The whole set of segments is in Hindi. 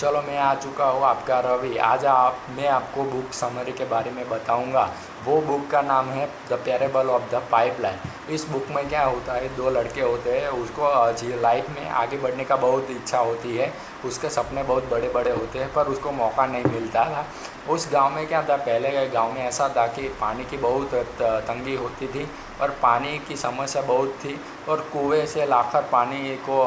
चलो मैं आ चुका हूँ आपका रवि। मैं आपको बुक समरी के बारे में बताऊँगा। वो बुक का नाम है the parable of the pipeline. इस बुक में क्या होता है, दो लड़के होते हैं, उसको लाइफ में आगे बढ़ने का बहुत इच्छा होती है। उसके सपने बहुत बड़े बड़े होते हैं पर उसको मौका नहीं मिलता था। उस गांव में क्या था, पहले के गांव में ऐसा था कि पानी की बहुत तंगी होती थी और पानी की समस्या बहुत थी और कुएं से लाकर पानी को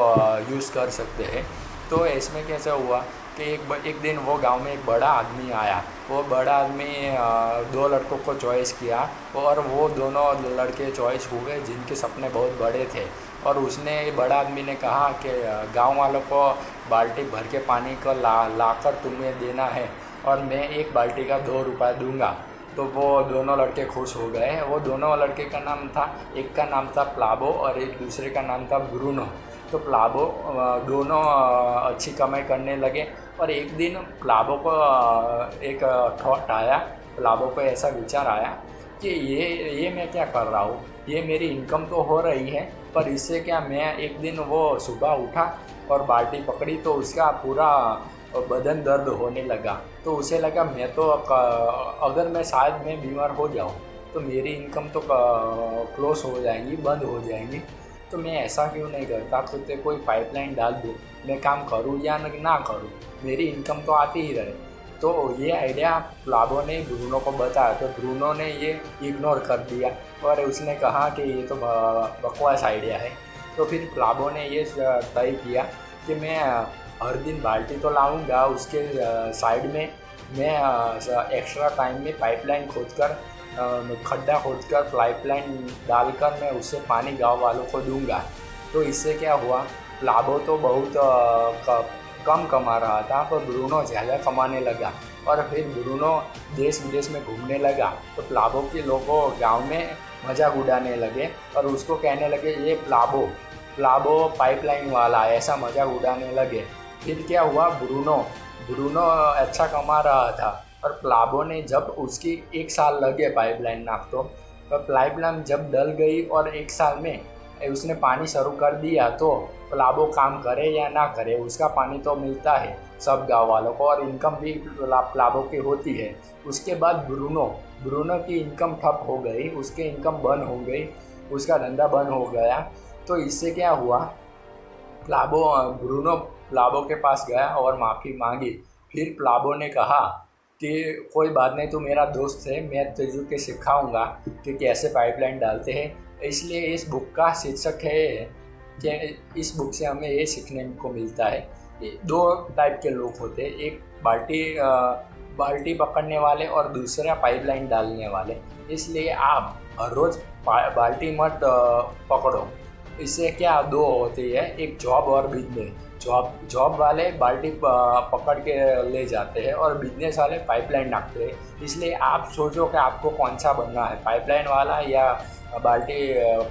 यूज़ कर सकते हैं। तो इसमें कैसे हुआ कि एक दिन वो गांव में एक बड़ा आदमी आया। वो बड़ा आदमी दो लड़कों को चॉइस किया और वो दोनों लड़के चॉइस हुए जिनके सपने बहुत बड़े थे। और उसने, बड़ा आदमी ने कहा कि गांव वालों को बाल्टी भर के पानी को लाकर तुम्हें देना है और मैं एक बाल्टी का 2 रुपये दूंगा। तो वो दोनों लड़के खुश हो गए। वो दोनों लड़के का नाम था, एक का नाम था प्लाबो और एक दूसरे का नाम था ब्रूनो। तो प्लाबो दोनों अच्छी कमाई करने लगे। और एक दिन प्लाबो को एक थॉट आया, प्लाबो को ऐसा विचार आया कि ये मैं क्या कर रहा हूँ, ये मेरी इनकम तो हो रही है पर इससे क्या, मैं एक दिन वो सुबह उठा और बाल्टी पकड़ी तो उसका पूरा बदन दर्द होने लगा। तो उसे लगा मैं तो अगर मैं बीमार हो जाऊँ तो मेरी इनकम तो क्लोज हो जाएंगी, बंद हो जाएंगी। तो मैं ऐसा क्यों नहीं करता, खुद से कोई पाइपलाइन डाल दूँ, मैं काम करूँ या ना करूँ, मेरी इनकम तो आती ही रहे। तो ये आइडिया प्लाबो ने ब्रूनो को बताया तो ब्रूनो ने ये इग्नोर कर दिया और उसने कहा कि ये तो बकवास आइडिया है। तो फिर प्लाबो ने ये तय किया कि मैं हर दिन बाल्टी तो लाऊंगा, उसके साइड में मैं एक्स्ट्रा टाइम में पाइपलाइन खोदकर, खड्डा खोदकर पाइपलाइन डालकर मैं उससे पानी गांव वालों को दूंगा। तो इससे क्या हुआ, प्लाबो तो बहुत कम कमा रहा था पर ब्रूनो ज़्यादा कमाने लगा। और फिर ब्रूनो देश विदेश में घूमने लगा तो प्लाबो के लोगों गांव में मजाक उड़ाने लगे और उसको कहने लगे ये प्लाबो प्लाबो पाइपलाइन वाला, ऐसा मजाक उड़ाने लगे। फिर क्या हुआ, ब्रूनो ब्रूनो अच्छा कमा रहा था और प्लाबो ने, जब उसकी 1 साल लगे पाइपलाइन नाप, तो पाइपलाइन जब डल गई और 1 साल में उसने पानी शुरू कर दिया तो प्लाबो काम करे या ना करे उसका पानी तो मिलता है सब गांव वालों को और इनकम भी प्लाबो की होती है। उसके बाद ब्रूनो की इनकम ठप हो गई, उसकी इनकम बंद हो गई, उसका धंधा बंद हो गया। तो इससे क्या हुआ, ब्रूनो प्लाबो के पास गया और माफ़ी मांगी। फिर प्लाबो ने कहा कि कोई बात नहीं, तू मेरा दोस्त है, मैं तुझे सिखाऊंगा कि कैसे पाइपलाइन डालते हैं। इसलिए इस बुक का शीर्षक है कि इस बुक से हमें ये सीखने को मिलता है कि 2 टाइप के लोग होते हैं, एक बाल्टी पकड़ने वाले और दूसरा पाइपलाइन डालने वाले। इसलिए आप हर रोज़ बाल्टी मत पकड़ो। इससे क्या, 2 होती है, एक जॉब और बिजनेस। जॉब वाले बाल्टी पकड़ के ले जाते हैं और बिजनेस वाले पाइपलाइन नापते हैं। इसलिए आप सोचो कि आपको कौन सा बनना है, पाइपलाइन वाला या बाल्टी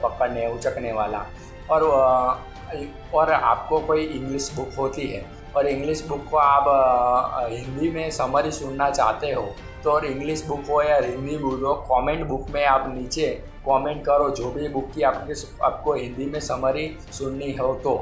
पकड़ने उचकने वाला। और आपको कोई इंग्लिश बुक होती है और इंग्लिश बुक को आप हिंदी में समरी सुनना चाहते हो तो, और इंग्लिश बुक हो या हिंदी बुक हो, कमेंट बुक में आप नीचे कमेंट करो जो भी बुक की आपको हिंदी में समरी सुननी हो तो।